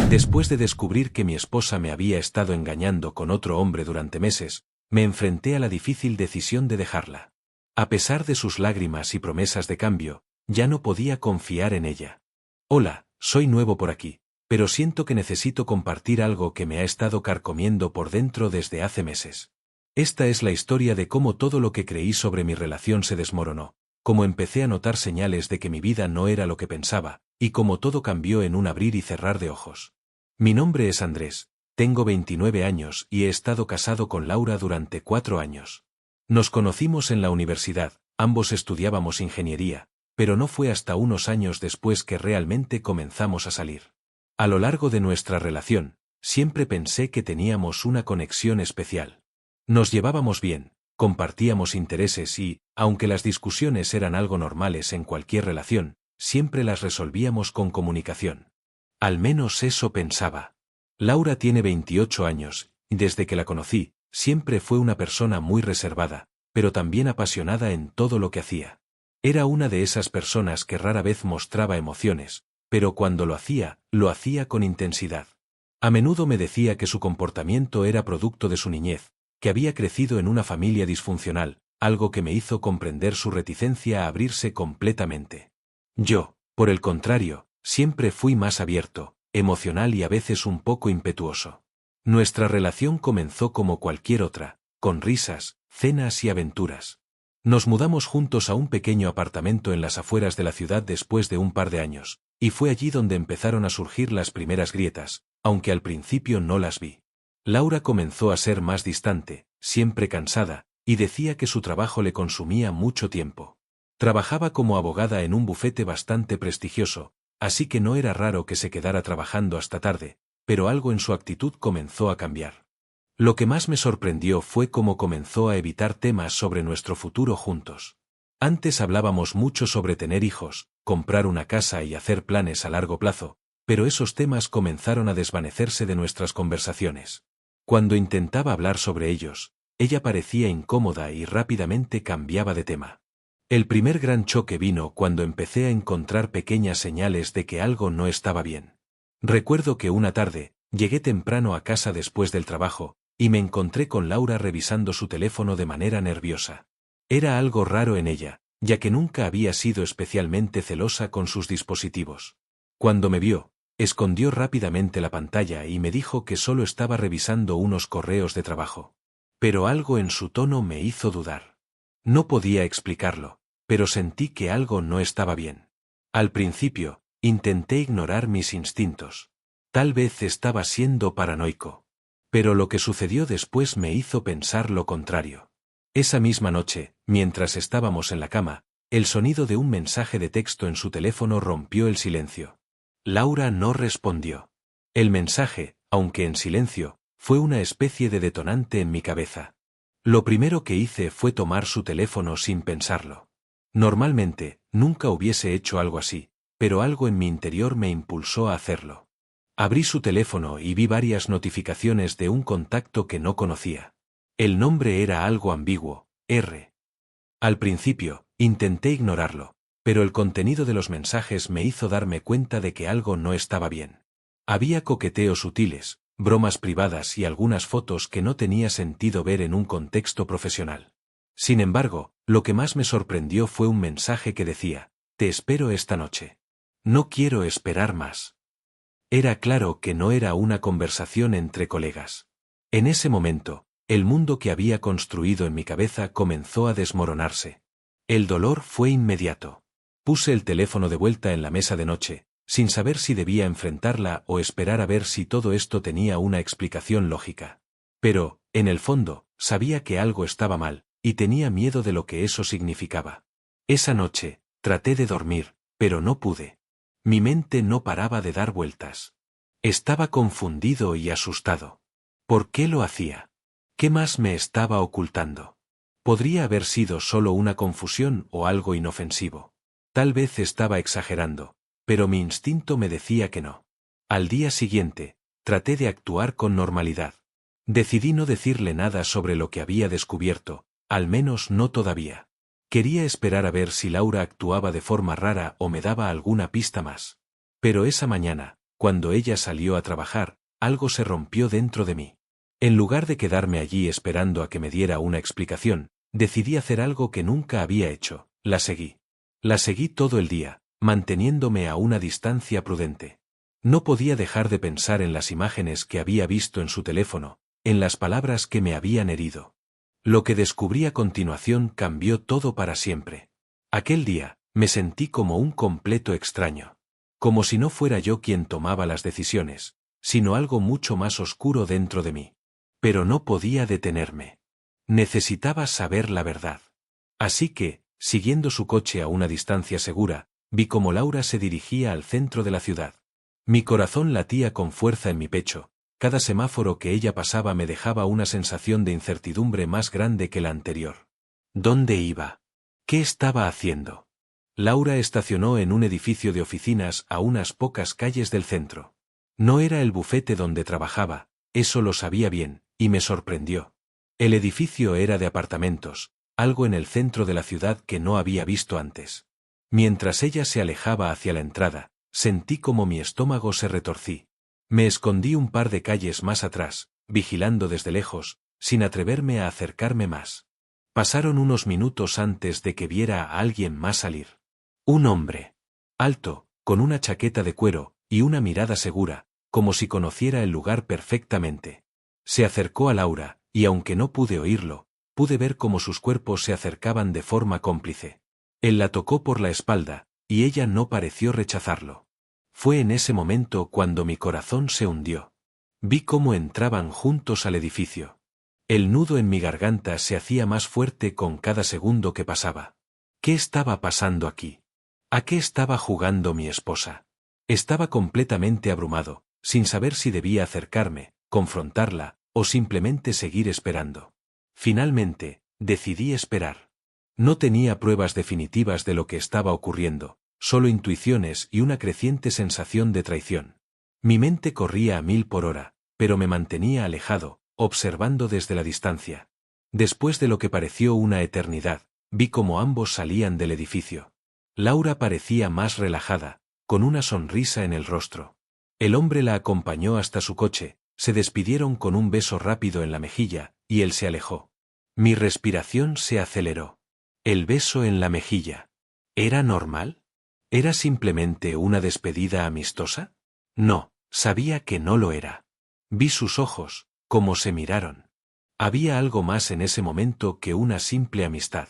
Después de descubrir que mi esposa me había estado engañando con otro hombre durante meses, me enfrenté a la difícil decisión de dejarla. A pesar de sus lágrimas y promesas de cambio, ya no podía confiar en ella. Hola, soy nuevo por aquí, pero siento que necesito compartir algo que me ha estado carcomiendo por dentro desde hace meses. Esta es la historia de cómo todo lo que creí sobre mi relación se desmoronó, cómo empecé a notar señales de que mi vida no era lo que pensaba, y cómo todo cambió en un abrir y cerrar de ojos. Mi nombre es Andrés, tengo 29 años y he estado casado con Laura durante 4 años. Nos conocimos en la universidad, ambos estudiábamos ingeniería, pero no fue hasta unos años después que realmente comenzamos a salir. A lo largo de nuestra relación, siempre pensé que teníamos una conexión especial. Nos llevábamos bien, compartíamos intereses y, aunque las discusiones eran algo normales en cualquier relación, siempre las resolvíamos con comunicación. Al menos eso pensaba. Laura tiene 28 años, y desde que la conocí, siempre fue una persona muy reservada, pero también apasionada en todo lo que hacía. Era una de esas personas que rara vez mostraba emociones, pero cuando lo hacía con intensidad. A menudo me decía que su comportamiento era producto de su niñez, que había crecido en una familia disfuncional, algo que me hizo comprender su reticencia a abrirse completamente. Yo, por el contrario, siempre fui más abierto, emocional y a veces un poco impetuoso. Nuestra relación comenzó como cualquier otra, con risas, cenas y aventuras. Nos mudamos juntos a un pequeño apartamento en las afueras de la ciudad después de un par de años, y fue allí donde empezaron a surgir las primeras grietas, aunque al principio no las vi. Laura comenzó a ser más distante, siempre cansada, y decía que su trabajo le consumía mucho tiempo. Trabajaba como abogada en un bufete bastante prestigioso, así que no era raro que se quedara trabajando hasta tarde, pero algo en su actitud comenzó a cambiar. Lo que más me sorprendió fue cómo comenzó a evitar temas sobre nuestro futuro juntos. Antes hablábamos mucho sobre tener hijos, comprar una casa y hacer planes a largo plazo, pero esos temas comenzaron a desvanecerse de nuestras conversaciones. Cuando intentaba hablar sobre ellos, ella parecía incómoda y rápidamente cambiaba de tema. El primer gran choque vino cuando empecé a encontrar pequeñas señales de que algo no estaba bien. Recuerdo que una tarde, llegué temprano a casa después del trabajo, y me encontré con Laura revisando su teléfono de manera nerviosa. Era algo raro en ella, ya que nunca había sido especialmente celosa con sus dispositivos. Cuando me vio, escondió rápidamente la pantalla y me dijo que solo estaba revisando unos correos de trabajo. Pero algo en su tono me hizo dudar. No podía explicarlo, pero sentí que algo no estaba bien. Al principio, intenté ignorar mis instintos. Tal vez estaba siendo paranoico. Pero lo que sucedió después me hizo pensar lo contrario. Esa misma noche, mientras estábamos en la cama, el sonido de un mensaje de texto en su teléfono rompió el silencio. Laura no respondió. El mensaje, aunque en silencio, fue una especie de detonante en mi cabeza. Lo primero que hice fue tomar su teléfono sin pensarlo. Normalmente, nunca hubiese hecho algo así, pero algo en mi interior me impulsó a hacerlo. Abrí su teléfono y vi varias notificaciones de un contacto que no conocía. El nombre era algo ambiguo, R. Al principio, intenté ignorarlo, pero el contenido de los mensajes me hizo darme cuenta de que algo no estaba bien. Había coqueteos sutiles, bromas privadas y algunas fotos que no tenía sentido ver en un contexto profesional. Sin embargo, lo que más me sorprendió fue un mensaje que decía: «Te espero esta noche. No quiero esperar más». Era claro que no era una conversación entre colegas. En ese momento, el mundo que había construido en mi cabeza comenzó a desmoronarse. El dolor fue inmediato. Puse el teléfono de vuelta en la mesa de noche, sin saber si debía enfrentarla o esperar a ver si todo esto tenía una explicación lógica. Pero, en el fondo, sabía que algo estaba mal, y tenía miedo de lo que eso significaba. Esa noche, traté de dormir, pero no pude. Mi mente no paraba de dar vueltas. Estaba confundido y asustado. ¿Por qué lo hacía? ¿Qué más me estaba ocultando? Podría haber sido solo una confusión o algo inofensivo. Tal vez estaba exagerando, pero mi instinto me decía que no. Al día siguiente, traté de actuar con normalidad. Decidí no decirle nada sobre lo que había descubierto, al menos no todavía. Quería esperar a ver si Laura actuaba de forma rara o me daba alguna pista más. Pero esa mañana, cuando ella salió a trabajar, algo se rompió dentro de mí. En lugar de quedarme allí esperando a que me diera una explicación, decidí hacer algo que nunca había hecho, la seguí. La seguí todo el día, manteniéndome a una distancia prudente. No podía dejar de pensar en las imágenes que había visto en su teléfono, en las palabras que me habían herido. Lo que descubrí a continuación cambió todo para siempre. Aquel día, me sentí como un completo extraño. Como si no fuera yo quien tomaba las decisiones, sino algo mucho más oscuro dentro de mí. Pero no podía detenerme. Necesitaba saber la verdad. Así que, siguiendo su coche a una distancia segura, vi cómo Laura se dirigía al centro de la ciudad. Mi corazón latía con fuerza en mi pecho. Cada semáforo que ella pasaba me dejaba una sensación de incertidumbre más grande que la anterior. ¿Dónde iba? ¿Qué estaba haciendo? Laura estacionó en un edificio de oficinas a unas pocas calles del centro. No era el bufete donde trabajaba, eso lo sabía bien, y me sorprendió. El edificio era de apartamentos, algo en el centro de la ciudad que no había visto antes. Mientras ella se alejaba hacia la entrada, sentí como mi estómago se retorcí. Me escondí un par de calles más atrás, vigilando desde lejos, sin atreverme a acercarme más. Pasaron unos minutos antes de que viera a alguien más salir. Un hombre. Alto, con una chaqueta de cuero, y una mirada segura, como si conociera el lugar perfectamente. Se acercó a Laura, y aunque no pude oírlo, pude ver cómo sus cuerpos se acercaban de forma cómplice. Él la tocó por la espalda, y ella no pareció rechazarlo. Fue en ese momento cuando mi corazón se hundió. Vi cómo entraban juntos al edificio. El nudo en mi garganta se hacía más fuerte con cada segundo que pasaba. ¿Qué estaba pasando aquí? ¿A qué estaba jugando mi esposa? Estaba completamente abrumado, sin saber si debía acercarme, confrontarla, o simplemente seguir esperando. Finalmente, decidí esperar. No tenía pruebas definitivas de lo que estaba ocurriendo, solo intuiciones y una creciente sensación de traición. Mi mente corría a 1000 por hora, pero me mantenía alejado, observando desde la distancia. Después de lo que pareció una eternidad, vi cómo ambos salían del edificio. Laura parecía más relajada, con una sonrisa en el rostro. El hombre la acompañó hasta su coche, se despidieron con un beso rápido en la mejilla, y él se alejó. Mi respiración se aceleró. El beso en la mejilla. ¿Era normal? ¿Era simplemente una despedida amistosa? No, sabía que no lo era. Vi sus ojos, cómo se miraron. Había algo más en ese momento que una simple amistad.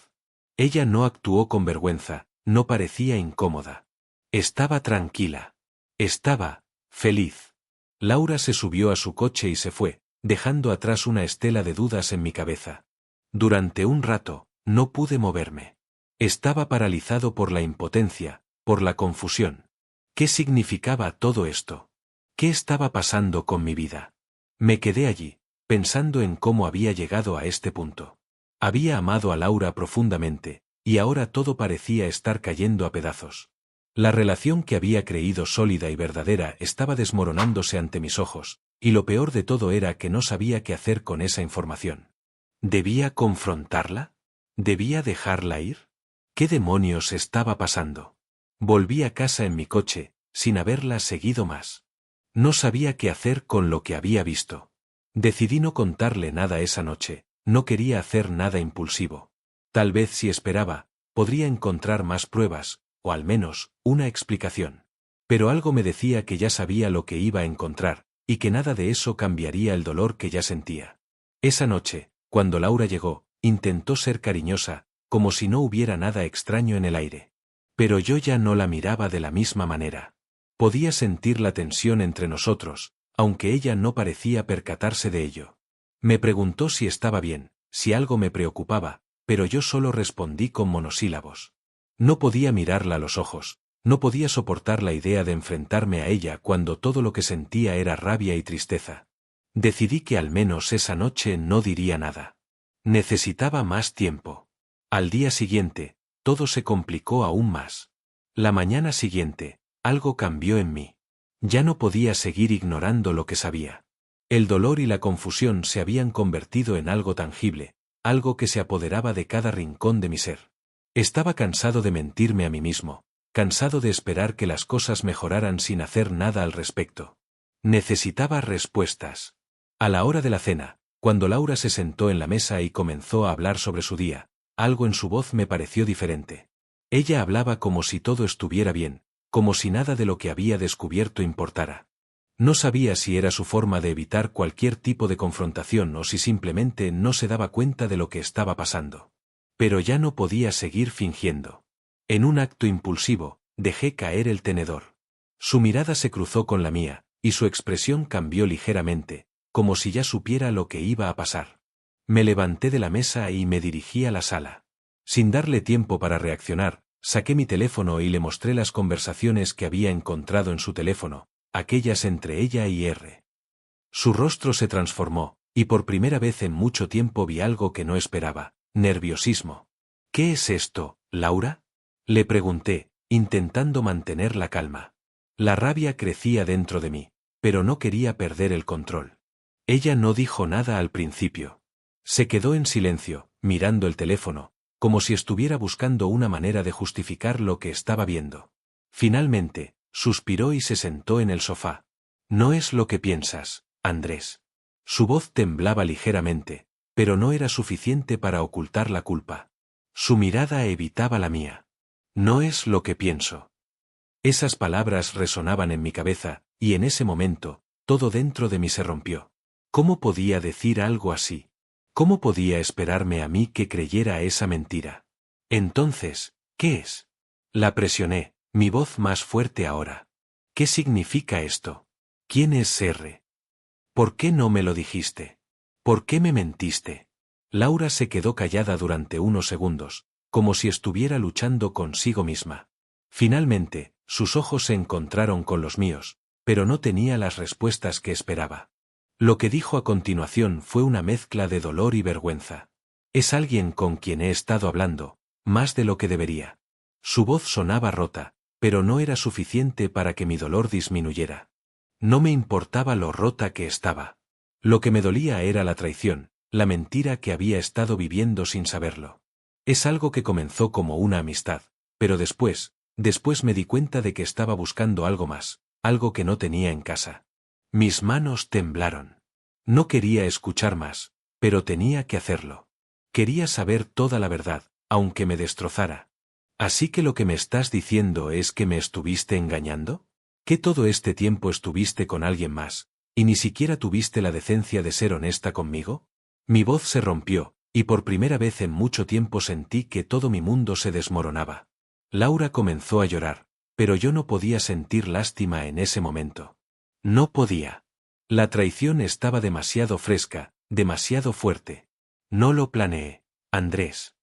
Ella no actuó con vergüenza, no parecía incómoda. Estaba tranquila. Estaba feliz. Laura se subió a su coche y se fue, dejando atrás una estela de dudas en mi cabeza. Durante un rato, no pude moverme. Estaba paralizado por la impotencia, por la confusión. ¿Qué significaba todo esto? ¿Qué estaba pasando con mi vida? Me quedé allí, pensando en cómo había llegado a este punto. Había amado a Laura profundamente, y ahora todo parecía estar cayendo a pedazos. La relación que había creído sólida y verdadera estaba desmoronándose ante mis ojos, y lo peor de todo era que no sabía qué hacer con esa información. ¿Debía confrontarla? ¿Debía dejarla ir? ¿Qué demonios estaba pasando? Volví a casa en mi coche, sin haberla seguido más. No sabía qué hacer con lo que había visto. Decidí no contarle nada esa noche, no quería hacer nada impulsivo. Tal vez si esperaba, podría encontrar más pruebas, o al menos, una explicación. Pero algo me decía que ya sabía lo que iba a encontrar, y que nada de eso cambiaría el dolor que ya sentía. Esa noche, cuando Laura llegó, intentó ser cariñosa, como si no hubiera nada extraño en el aire. Pero yo ya no la miraba de la misma manera. Podía sentir la tensión entre nosotros, aunque ella no parecía percatarse de ello. Me preguntó si estaba bien, si algo me preocupaba, pero yo solo respondí con monosílabos. No podía mirarla a los ojos, no podía soportar la idea de enfrentarme a ella cuando todo lo que sentía era rabia y tristeza. Decidí que al menos esa noche no diría nada. Necesitaba más tiempo. Al día siguiente, todo se complicó aún más. La mañana siguiente, algo cambió en mí. Ya no podía seguir ignorando lo que sabía. El dolor y la confusión se habían convertido en algo tangible, algo que se apoderaba de cada rincón de mi ser. Estaba cansado de mentirme a mí mismo, cansado de esperar que las cosas mejoraran sin hacer nada al respecto. Necesitaba respuestas. A la hora de la cena, cuando Laura se sentó en la mesa y comenzó a hablar sobre su día, algo en su voz me pareció diferente. Ella hablaba como si todo estuviera bien, como si nada de lo que había descubierto importara. No sabía si era su forma de evitar cualquier tipo de confrontación o si simplemente no se daba cuenta de lo que estaba pasando. Pero ya no podía seguir fingiendo. En un acto impulsivo, dejé caer el tenedor. Su mirada se cruzó con la mía, y su expresión cambió ligeramente, como si ya supiera lo que iba a pasar. Me levanté de la mesa y me dirigí a la sala. Sin darle tiempo para reaccionar, saqué mi teléfono y le mostré las conversaciones que había encontrado en su teléfono, aquellas entre ella y R. Su rostro se transformó, y por primera vez en mucho tiempo vi algo que no esperaba, nerviosismo. ¿Qué es esto, Laura? Le pregunté, intentando mantener la calma. La rabia crecía dentro de mí, pero no quería perder el control. Ella no dijo nada al principio. Se quedó en silencio, mirando el teléfono, como si estuviera buscando una manera de justificar lo que estaba viendo. Finalmente, suspiró y se sentó en el sofá. No es lo que piensas, Andrés. Su voz temblaba ligeramente, pero no era suficiente para ocultar la culpa. Su mirada evitaba la mía. No es lo que pienso. Esas palabras resonaban en mi cabeza, y en ese momento, todo dentro de mí se rompió. ¿Cómo podía decir algo así? ¿Cómo podía esperarme a mí que creyera esa mentira? Entonces, ¿qué es? La presioné, mi voz más fuerte ahora. ¿Qué significa esto? ¿Quién es R? ¿Por qué no me lo dijiste? ¿Por qué me mentiste? Laura se quedó callada durante unos segundos, como si estuviera luchando consigo misma. Finalmente, sus ojos se encontraron con los míos, pero no tenía las respuestas que esperaba. Lo que dijo a continuación fue una mezcla de dolor y vergüenza. Es alguien con quien he estado hablando, más de lo que debería. Su voz sonaba rota, pero no era suficiente para que mi dolor disminuyera. No me importaba lo rota que estaba. Lo que me dolía era la traición, la mentira que había estado viviendo sin saberlo. Es algo que comenzó como una amistad, pero después me di cuenta de que estaba buscando algo más, algo que no tenía en casa. Mis manos temblaron. No quería escuchar más, pero tenía que hacerlo. Quería saber toda la verdad, aunque me destrozara. ¿Así que lo que me estás diciendo es que me estuviste engañando? ¿Que todo este tiempo estuviste con alguien más, y ni siquiera tuviste la decencia de ser honesta conmigo? Mi voz se rompió, y por primera vez en mucho tiempo sentí que todo mi mundo se desmoronaba. Laura comenzó a llorar, pero yo no podía sentir lástima en ese momento. No podía. La traición estaba demasiado fresca, demasiado fuerte. No lo planeé, Andrés.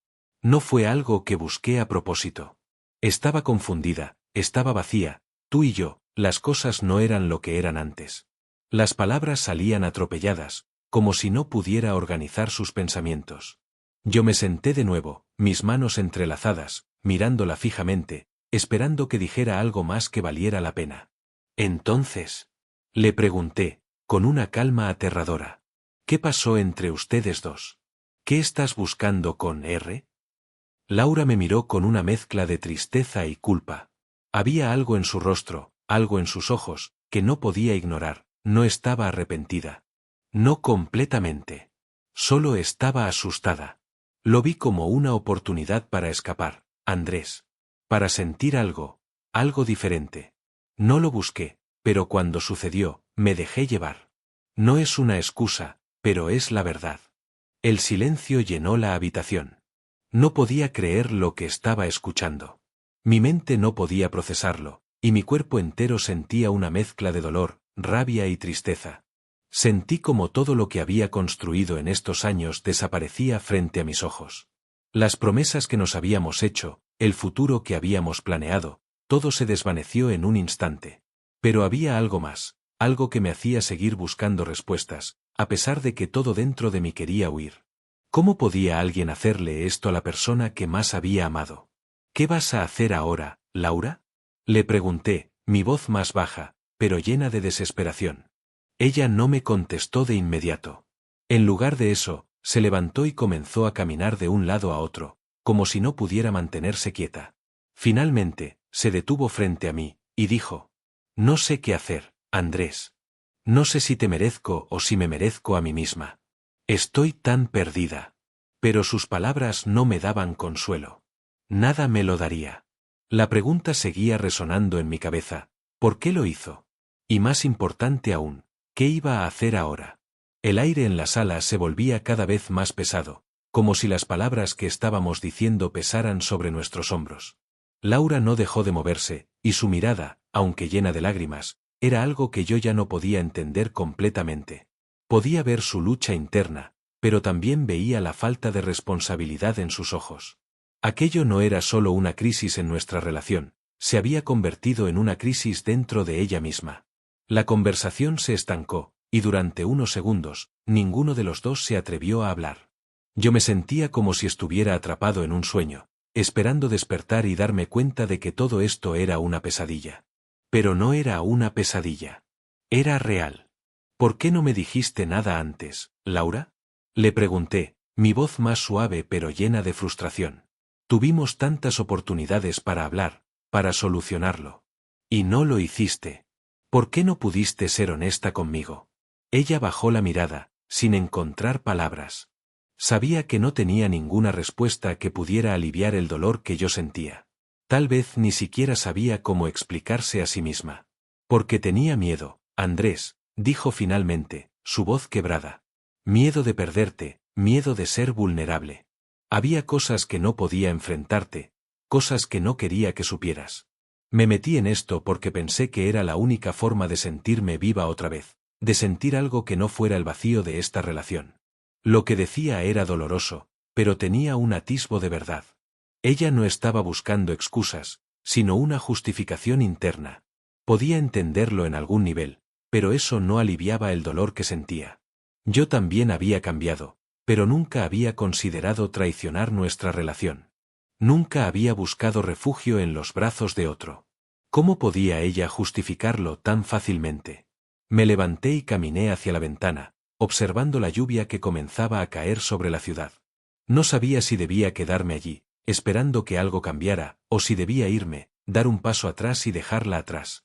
No fue algo que busqué a propósito. Estaba confundida, estaba vacía, tú y yo, las cosas no eran lo que eran antes. Las palabras salían atropelladas, como si no pudiera organizar sus pensamientos. Yo me senté de nuevo, mis manos entrelazadas, mirándola fijamente, esperando que dijera algo más que valiera la pena. Entonces, le pregunté, con una calma aterradora. ¿Qué pasó entre ustedes dos? ¿Qué estás buscando con R? Laura me miró con una mezcla de tristeza y culpa. Había algo en su rostro, algo en sus ojos, que no podía ignorar. No estaba arrepentida. No completamente. Solo estaba asustada. Lo vi como una oportunidad para escapar, Andrés. Para sentir algo, algo diferente. No lo busqué, pero cuando sucedió, me dejé llevar. No es una excusa, pero es la verdad. El silencio llenó la habitación. No podía creer lo que estaba escuchando. Mi mente no podía procesarlo, y mi cuerpo entero sentía una mezcla de dolor, rabia y tristeza. Sentí como todo lo que había construido en estos años desaparecía frente a mis ojos. Las promesas que nos habíamos hecho, el futuro que habíamos planeado, todo se desvaneció en un instante. Pero había algo más, algo que me hacía seguir buscando respuestas, a pesar de que todo dentro de mí quería huir. ¿Cómo podía alguien hacerle esto a la persona que más había amado? ¿Qué vas a hacer ahora, Laura? Le pregunté, mi voz más baja, pero llena de desesperación. Ella no me contestó de inmediato. En lugar de eso, se levantó y comenzó a caminar de un lado a otro, como si no pudiera mantenerse quieta. Finalmente, se detuvo frente a mí, y dijo: «No sé qué hacer, Andrés. No sé si te merezco o si me merezco a mí misma. Estoy tan perdida». Pero sus palabras no me daban consuelo. Nada me lo daría. La pregunta seguía resonando en mi cabeza: ¿por qué lo hizo? Y más importante aún, ¿qué iba a hacer ahora? El aire en la sala se volvía cada vez más pesado, como si las palabras que estábamos diciendo pesaran sobre nuestros hombros. Laura no dejó de moverse, y su mirada, aunque llena de lágrimas, era algo que yo ya no podía entender completamente. Podía ver su lucha interna, pero también veía la falta de responsabilidad en sus ojos. Aquello no era solo una crisis en nuestra relación, se había convertido en una crisis dentro de ella misma. La conversación se estancó, y durante unos segundos, ninguno de los dos se atrevió a hablar. Yo me sentía como si estuviera atrapado en un sueño, esperando despertar y darme cuenta de que todo esto era una pesadilla. Pero no era una pesadilla. Era real. ¿Por qué no me dijiste nada antes, Laura? Le pregunté, mi voz más suave pero llena de frustración. Tuvimos tantas oportunidades para hablar, para solucionarlo. Y no lo hiciste. ¿Por qué no pudiste ser honesta conmigo? Ella bajó la mirada, sin encontrar palabras. Sabía que no tenía ninguna respuesta que pudiera aliviar el dolor que yo sentía. Tal vez ni siquiera sabía cómo explicarse a sí misma. Porque tenía miedo, Andrés, dijo finalmente, su voz quebrada. Miedo de perderte, miedo de ser vulnerable. Había cosas que no podía enfrentarte, cosas que no quería que supieras. Me metí en esto porque pensé que era la única forma de sentirme viva otra vez, de sentir algo que no fuera el vacío de esta relación. Lo que decía era doloroso, pero tenía un atisbo de verdad. Ella no estaba buscando excusas, sino una justificación interna. Podía entenderlo en algún nivel, pero eso no aliviaba el dolor que sentía. Yo también había cambiado, pero nunca había considerado traicionar nuestra relación. Nunca había buscado refugio en los brazos de otro. ¿Cómo podía ella justificarlo tan fácilmente? Me levanté y caminé hacia la ventana, observando la lluvia que comenzaba a caer sobre la ciudad. No sabía si debía quedarme allí, esperando que algo cambiara, o si debía irme, dar un paso atrás y dejarla atrás.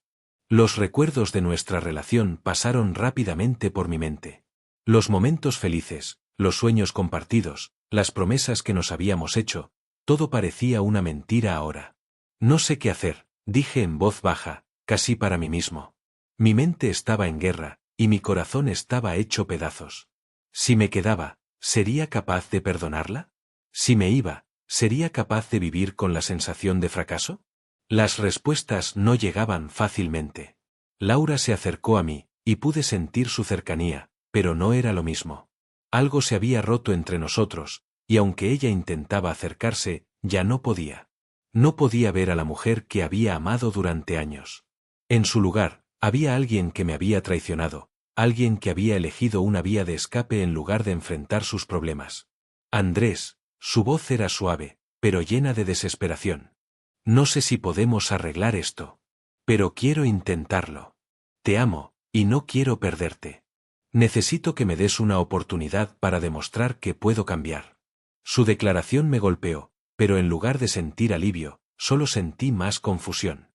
Los recuerdos de nuestra relación pasaron rápidamente por mi mente. Los momentos felices, los sueños compartidos, las promesas que nos habíamos hecho, todo parecía una mentira ahora. No sé qué hacer, dije en voz baja, casi para mí mismo. Mi mente estaba en guerra, y mi corazón estaba hecho pedazos. Si me quedaba, ¿sería capaz de perdonarla? Si me iba, ¿sería capaz de vivir con la sensación de fracaso? Las respuestas no llegaban fácilmente. Laura se acercó a mí, y pude sentir su cercanía, pero no era lo mismo. Algo se había roto entre nosotros, y aunque ella intentaba acercarse, ya no podía. No podía ver a la mujer que había amado durante años. En su lugar, había alguien que me había traicionado, alguien que había elegido una vía de escape en lugar de enfrentar sus problemas. Andrés, su voz era suave, pero llena de desesperación. No sé si podemos arreglar esto. Pero quiero intentarlo. Te amo, y no quiero perderte. Necesito que me des una oportunidad para demostrar que puedo cambiar. Su declaración me golpeó, pero en lugar de sentir alivio, solo sentí más confusión.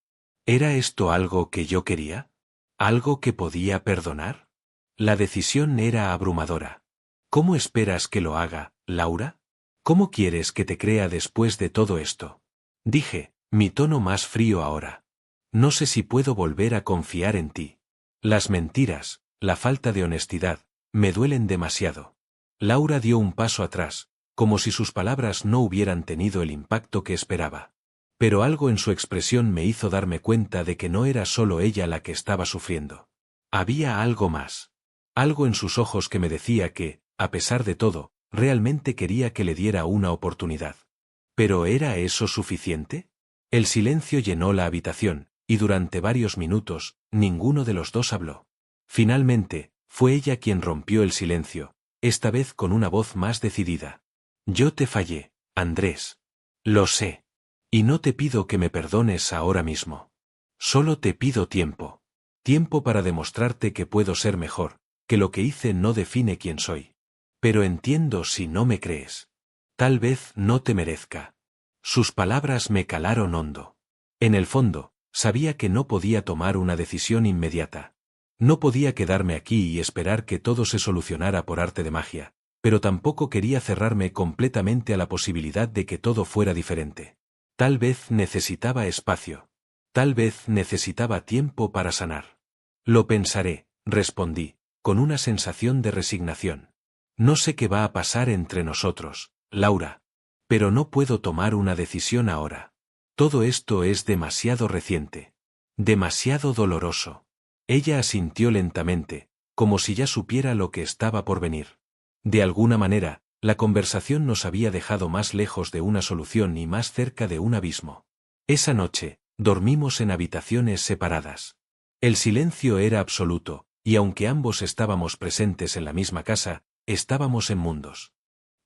¿Era esto algo que yo quería? ¿Algo que podía perdonar? La decisión era abrumadora. ¿Cómo esperas que lo haga, Laura? ¿Cómo quieres que te crea después de todo esto? Dije, mi tono más frío ahora. No sé si puedo volver a confiar en ti. Las mentiras, la falta de honestidad, me duelen demasiado. Laura dio un paso atrás, como si sus palabras no hubieran tenido el impacto que esperaba. Pero algo en su expresión me hizo darme cuenta de que no era solo ella la que estaba sufriendo. Había algo más. Algo en sus ojos que me decía que, a pesar de todo, realmente quería que le diera una oportunidad. ¿Pero era eso suficiente? El silencio llenó la habitación, y durante varios minutos, ninguno de los dos habló. Finalmente, fue ella quien rompió el silencio, esta vez con una voz más decidida. Yo te fallé, Andrés. Lo sé. Y no te pido que me perdones ahora mismo. Solo te pido tiempo. Tiempo para demostrarte que puedo ser mejor, que lo que hice no define quién soy. Pero entiendo si no me crees. Tal vez no te merezca. Sus palabras me calaron hondo. En el fondo, sabía que no podía tomar una decisión inmediata. No podía quedarme aquí y esperar que todo se solucionara por arte de magia, pero tampoco quería cerrarme completamente a la posibilidad de que todo fuera diferente. Tal vez necesitaba espacio. Tal vez necesitaba tiempo para sanar. Lo pensaré, respondí, con una sensación de resignación. No sé qué va a pasar entre nosotros, Laura. Pero no puedo tomar una decisión ahora. Todo esto es demasiado reciente. Demasiado doloroso. Ella asintió lentamente, como si ya supiera lo que estaba por venir. De alguna manera, la conversación nos había dejado más lejos de una solución y más cerca de un abismo. Esa noche, dormimos en habitaciones separadas. El silencio era absoluto, y aunque ambos estábamos presentes en la misma casa, estábamos en mundos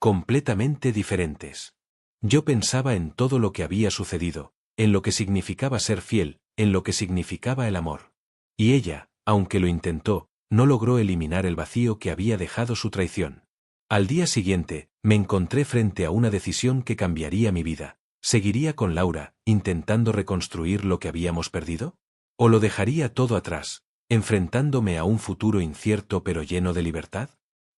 completamente diferentes. Yo pensaba en todo lo que había sucedido, en lo que significaba ser fiel, en lo que significaba el amor. Y ella, aunque lo intentó, no logró eliminar el vacío que había dejado su traición. Al día siguiente, me encontré frente a una decisión que cambiaría mi vida. ¿Seguiría con Laura, intentando reconstruir lo que habíamos perdido? ¿O lo dejaría todo atrás, enfrentándome a un futuro incierto pero lleno de libertad?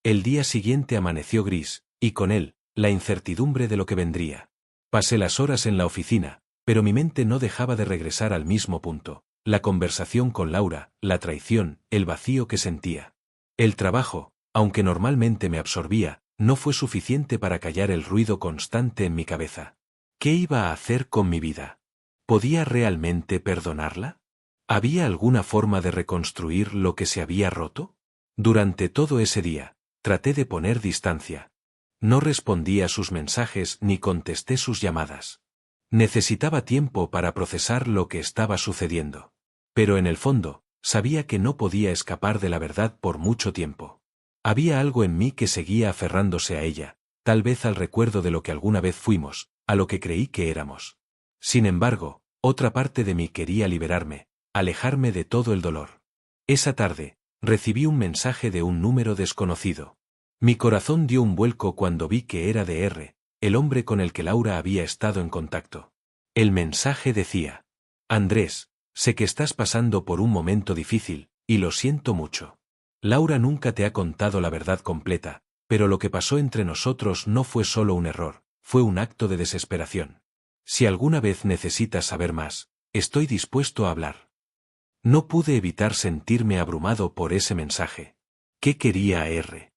El día siguiente amaneció gris, y con él, la incertidumbre de lo que vendría. Pasé las horas en la oficina, pero mi mente no dejaba de regresar al mismo punto: la conversación con Laura, la traición, el vacío que sentía. El trabajo, aunque normalmente me absorbía, no fue suficiente para callar el ruido constante en mi cabeza. ¿Qué iba a hacer con mi vida? ¿Podía realmente perdonarla? ¿Había alguna forma de reconstruir lo que se había roto? Durante todo ese día, traté de poner distancia. No respondí a sus mensajes ni contesté sus llamadas. Necesitaba tiempo para procesar lo que estaba sucediendo. Pero en el fondo, sabía que no podía escapar de la verdad por mucho tiempo. Había algo en mí que seguía aferrándose a ella, tal vez al recuerdo de lo que alguna vez fuimos, a lo que creí que éramos. Sin embargo, otra parte de mí quería liberarme, alejarme de todo el dolor. Esa tarde, recibí un mensaje de un número desconocido. Mi corazón dio un vuelco cuando vi que era de R, el hombre con el que Laura había estado en contacto. El mensaje decía: Andrés, sé que estás pasando por un momento difícil, y lo siento mucho. Laura nunca te ha contado la verdad completa, pero lo que pasó entre nosotros no fue solo un error, fue un acto de desesperación. Si alguna vez necesitas saber más, estoy dispuesto a hablar. No pude evitar sentirme abrumado por ese mensaje. ¿Qué quería R?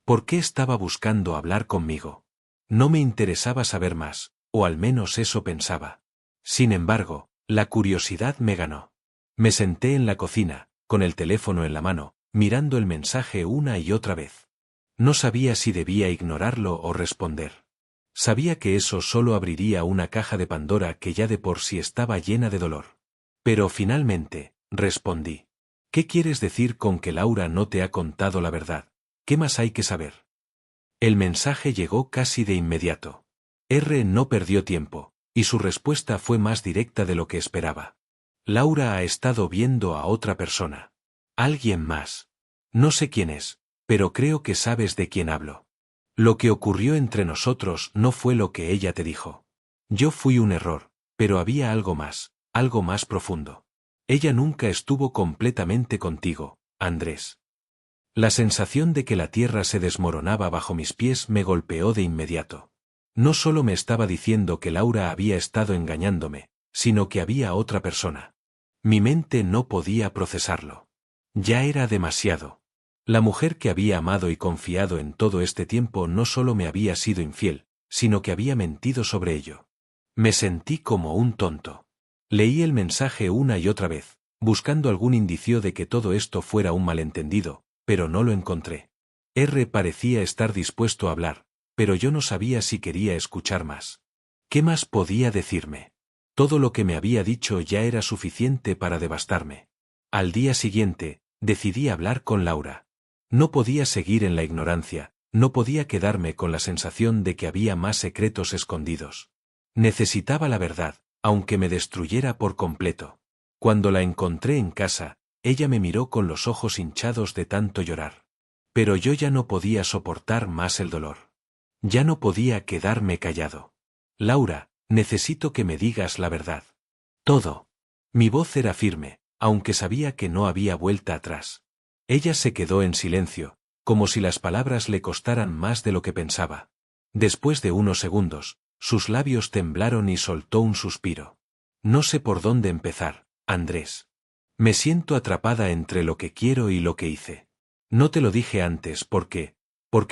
¿Por qué estaba buscando hablar conmigo? No me interesaba saber más, o al menos eso pensaba. Sin embargo, la curiosidad me ganó. Me senté en la cocina, con el teléfono en la mano, mirando el mensaje una y otra vez. No sabía si debía ignorarlo o responder. Sabía que eso solo abriría una caja de Pandora que ya de por sí estaba llena de dolor. Pero finalmente, respondí. ¿Qué quieres decir con que Laura no te ha contado la verdad? ¿Qué más hay que saber? El mensaje llegó casi de inmediato. R no perdió tiempo, y su respuesta fue más directa de lo que esperaba. Laura ha estado viendo a otra persona. Alguien más. No sé quién es, pero creo que sabes de quién hablo. Lo que ocurrió entre nosotros no fue lo que ella te dijo. Yo fui un error, pero había algo más profundo. Ella nunca estuvo completamente contigo, Andrés. La sensación de que la tierra se desmoronaba bajo mis pies me golpeó de inmediato. No solo me estaba diciendo que Laura había estado engañándome, sino que había otra persona. Mi mente no podía procesarlo. Ya era demasiado. La mujer que había amado y confiado en todo este tiempo no solo me había sido infiel, sino que había mentido sobre ello. Me sentí como un tonto. Leí el mensaje una y otra vez, buscando algún indicio de que todo esto fuera un malentendido, pero no lo encontré. R parecía estar dispuesto a hablar, pero yo no sabía si quería escuchar más. ¿Qué más podía decirme? Todo lo que me había dicho ya era suficiente para devastarme. Al día siguiente, decidí hablar con Laura. No podía seguir en la ignorancia, no podía quedarme con la sensación de que había más secretos escondidos. Necesitaba la verdad, aunque me destruyera por completo. Cuando la encontré en casa, ella me miró con los ojos hinchados de tanto llorar. Pero yo ya no podía soportar más el dolor. Ya no podía quedarme callado. Laura, necesito que me digas la verdad. Todo. Mi voz era firme, aunque sabía que no había vuelta atrás. Ella se quedó en silencio, como si las palabras le costaran más de lo que pensaba. Después de unos segundos, sus labios temblaron y soltó un suspiro. No sé por dónde empezar, Andrés. Me siento atrapada entre lo que quiero y lo que hice. No te lo dije antes porque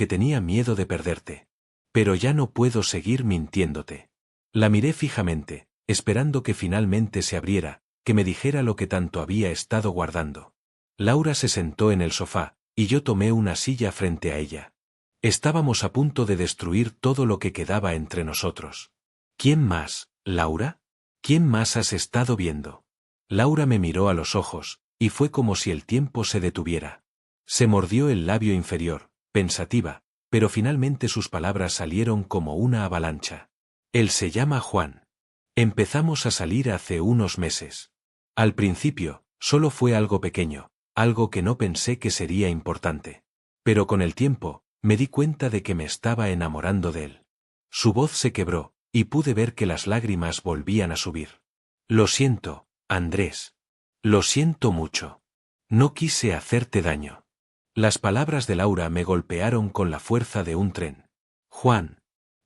tenía miedo de perderte. Pero ya no puedo seguir mintiéndote. La miré fijamente, esperando que finalmente se abriera, que me dijera lo que tanto había estado guardando. Laura se sentó en el sofá, y yo tomé una silla frente a ella. Estábamos a punto de destruir todo lo que quedaba entre nosotros. ¿Quién más, Laura? ¿Quién más has estado viendo? Laura me miró a los ojos, y fue como si el tiempo se detuviera. Se mordió el labio inferior, pensativa, pero finalmente sus palabras salieron como una avalancha. Él se llama Juan. Empezamos a salir hace unos meses. Al principio, solo fue algo pequeño, algo que no pensé que sería importante. Pero con el tiempo, me di cuenta de que me estaba enamorando de él. Su voz se quebró, y pude ver que las lágrimas volvían a subir. Lo siento, Andrés. Lo siento mucho. No quise hacerte daño. Las palabras de Laura me golpearon con la fuerza de un tren. Juan.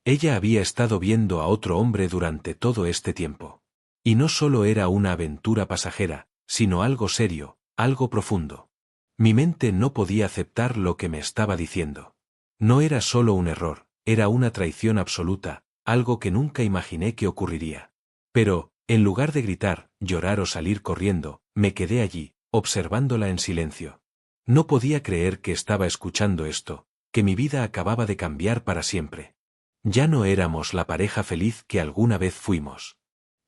Ella había estado viendo a otro hombre durante todo este tiempo. Y no solo era una aventura pasajera, sino algo serio, algo profundo. Mi mente no podía aceptar lo que me estaba diciendo. No era solo un error, era una traición absoluta, algo que nunca imaginé que ocurriría. Pero, en lugar de gritar, llorar o salir corriendo, me quedé allí, observándola en silencio. No podía creer que estaba escuchando esto, que mi vida acababa de cambiar para siempre. Ya no éramos la pareja feliz que alguna vez fuimos.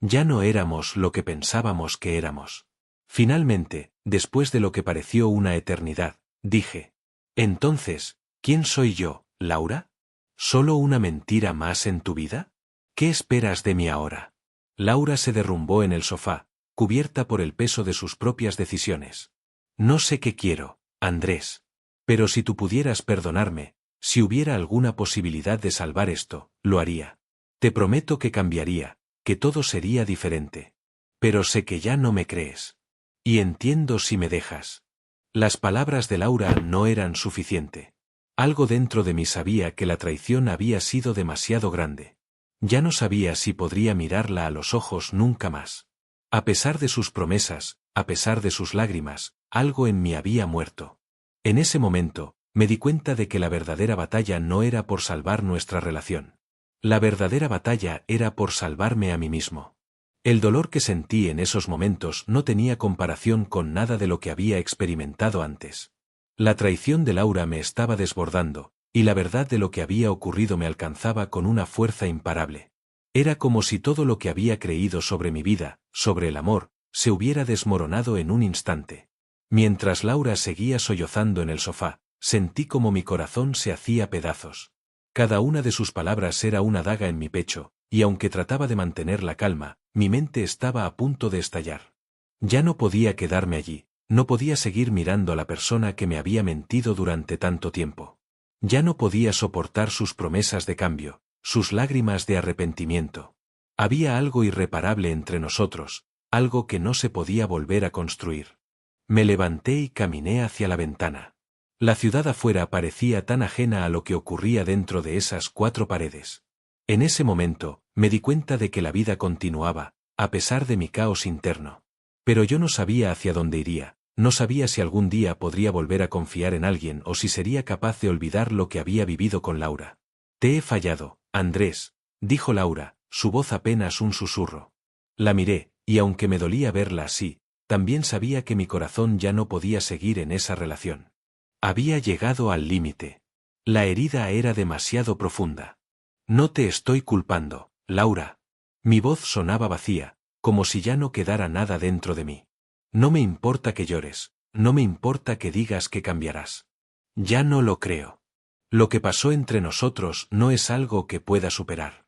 Ya no éramos lo que pensábamos que éramos. Finalmente, después de lo que pareció una eternidad, dije: entonces, ¿quién soy yo, Laura? ¿Solo una mentira más en tu vida? ¿Qué esperas de mí ahora? Laura se derrumbó en el sofá, cubierta por el peso de sus propias decisiones. No sé qué quiero, Andrés. Pero si tú pudieras perdonarme, si hubiera alguna posibilidad de salvar esto, lo haría. Te prometo que cambiaría, que todo sería diferente. Pero sé que ya no me crees. Y entiendo si me dejas. Las palabras de Laura no eran suficiente. Algo dentro de mí sabía que la traición había sido demasiado grande. Ya no sabía si podría mirarla a los ojos nunca más. A pesar de sus promesas, a pesar de sus lágrimas, algo en mí había muerto. En ese momento, me di cuenta de que la verdadera batalla no era por salvar nuestra relación. La verdadera batalla era por salvarme a mí mismo. El dolor que sentí en esos momentos no tenía comparación con nada de lo que había experimentado antes. La traición de Laura me estaba desbordando, y la verdad de lo que había ocurrido me alcanzaba con una fuerza imparable. Era como si todo lo que había creído sobre mi vida, sobre el amor, se hubiera desmoronado en un instante. Mientras Laura seguía sollozando en el sofá, sentí como mi corazón se hacía pedazos. Cada una de sus palabras era una daga en mi pecho, y aunque trataba de mantener la calma, mi mente estaba a punto de estallar. Ya no podía quedarme allí, no podía seguir mirando a la persona que me había mentido durante tanto tiempo. Ya no podía soportar sus promesas de cambio, sus lágrimas de arrepentimiento. Había algo irreparable entre nosotros, algo que no se podía volver a construir. Me levanté y caminé hacia la ventana. La ciudad afuera parecía tan ajena a lo que ocurría dentro de esas 4 paredes. En ese momento, me di cuenta de que la vida continuaba, a pesar de mi caos interno. Pero yo no sabía hacia dónde iría, no sabía si algún día podría volver a confiar en alguien o si sería capaz de olvidar lo que había vivido con Laura. Te he fallado, Andrés, dijo Laura, su voz apenas un susurro. La miré, y aunque me dolía verla así, también sabía que mi corazón ya no podía seguir en esa relación. Había llegado al límite. La herida era demasiado profunda. No te estoy culpando, Laura. Mi voz sonaba vacía, como si ya no quedara nada dentro de mí. No me importa que llores, no me importa que digas que cambiarás. Ya no lo creo. Lo que pasó entre nosotros no es algo que pueda superar.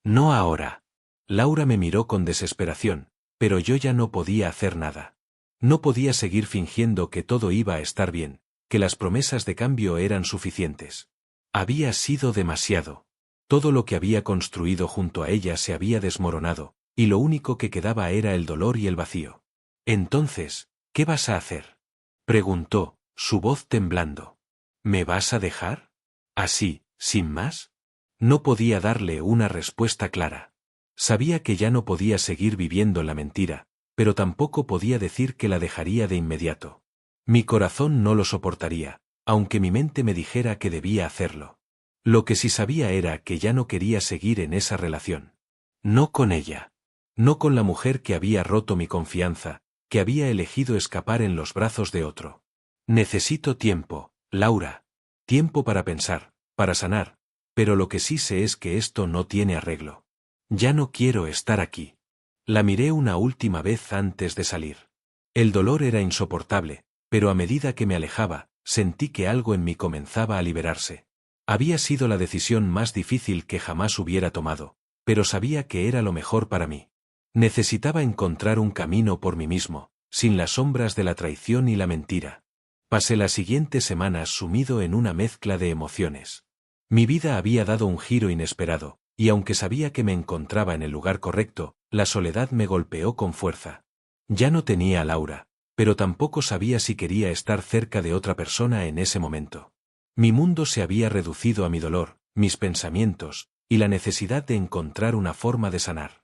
No ahora. Laura me miró con desesperación, pero yo ya no podía hacer nada. No podía seguir fingiendo que todo iba a estar bien, que las promesas de cambio eran suficientes. Había sido demasiado. Todo lo que había construido junto a ella se había desmoronado, y lo único que quedaba era el dolor y el vacío. Entonces, ¿qué vas a hacer?, preguntó, su voz temblando. ¿Me vas a dejar? ¿Así, sin más? No podía darle una respuesta clara. Sabía que ya no podía seguir viviendo en la mentira, pero tampoco podía decir que la dejaría de inmediato. Mi corazón no lo soportaría, aunque mi mente me dijera que debía hacerlo. Lo que sí sabía era que ya no quería seguir en esa relación. No con ella. No con la mujer que había roto mi confianza, que había elegido escapar en los brazos de otro. Necesito tiempo, Laura. Tiempo para pensar, para sanar, pero lo que sí sé es que esto no tiene arreglo. Ya no quiero estar aquí. La miré una última vez antes de salir. El dolor era insoportable, pero a medida que me alejaba, sentí que algo en mí comenzaba a liberarse. Había sido la decisión más difícil que jamás hubiera tomado, pero sabía que era lo mejor para mí. Necesitaba encontrar un camino por mí mismo, sin las sombras de la traición y la mentira. Pasé las siguientes semanas sumido en una mezcla de emociones. Mi vida había dado un giro inesperado, y aunque sabía que me encontraba en el lugar correcto, la soledad me golpeó con fuerza. Ya no tenía a Laura, pero tampoco sabía si quería estar cerca de otra persona en ese momento. Mi mundo se había reducido a mi dolor, mis pensamientos, y la necesidad de encontrar una forma de sanar.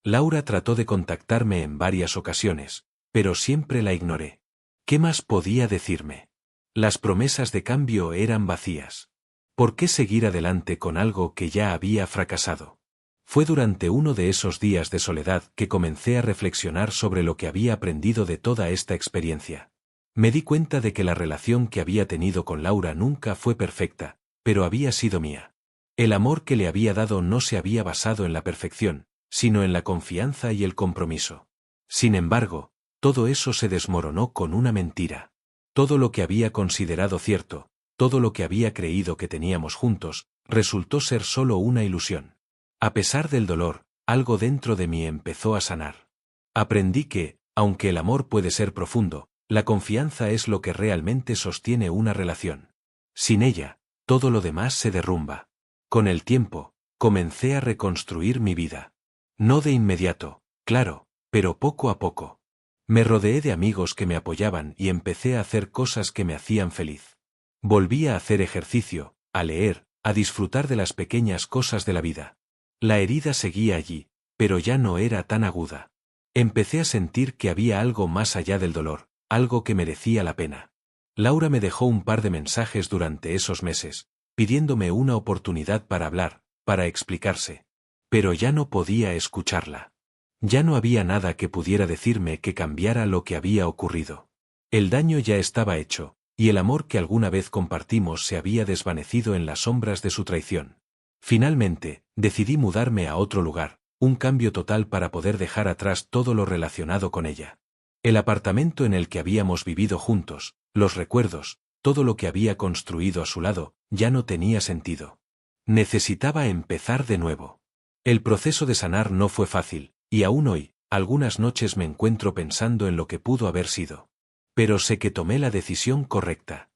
Laura trató de contactarme en varias ocasiones, pero siempre la ignoré. ¿Qué más podía decirme? Las promesas de cambio eran vacías. ¿Por qué seguir adelante con algo que ya había fracasado? Fue durante uno de esos días de soledad que comencé a reflexionar sobre lo que había aprendido de toda esta experiencia. Me di cuenta de que la relación que había tenido con Laura nunca fue perfecta, pero había sido mía. El amor que le había dado no se había basado en la perfección, sino en la confianza y el compromiso. Sin embargo, todo eso se desmoronó con una mentira. Todo lo que había considerado cierto, todo lo que había creído que teníamos juntos, resultó ser solo una ilusión. A pesar del dolor, algo dentro de mí empezó a sanar. Aprendí que, aunque el amor puede ser profundo, la confianza es lo que realmente sostiene una relación. Sin ella, todo lo demás se derrumba. Con el tiempo, comencé a reconstruir mi vida. No de inmediato, claro, pero poco a poco. Me rodeé de amigos que me apoyaban y empecé a hacer cosas que me hacían feliz. Volví a hacer ejercicio, a leer, a disfrutar de las pequeñas cosas de la vida. La herida seguía allí, pero ya no era tan aguda. Empecé a sentir que había algo más allá del dolor, algo que merecía la pena. Laura me dejó un par de mensajes durante esos meses, pidiéndome una oportunidad para hablar, para explicarse. Pero ya no podía escucharla. Ya no había nada que pudiera decirme que cambiara lo que había ocurrido. El daño ya estaba hecho, y el amor que alguna vez compartimos se había desvanecido en las sombras de su traición. Finalmente, decidí mudarme a otro lugar, un cambio total para poder dejar atrás todo lo relacionado con ella. El apartamento en el que habíamos vivido juntos, los recuerdos, todo lo que había construido a su lado, ya no tenía sentido. Necesitaba empezar de nuevo. El proceso de sanar no fue fácil, y aún hoy, algunas noches me encuentro pensando en lo que pudo haber sido. Pero sé que tomé la decisión correcta.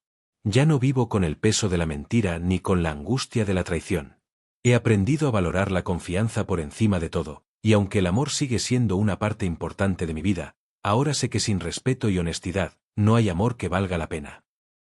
Ya no vivo con el peso de la mentira ni con la angustia de la traición. He aprendido a valorar la confianza por encima de todo, y aunque el amor sigue siendo una parte importante de mi vida, ahora sé que sin respeto y honestidad, no hay amor que valga la pena.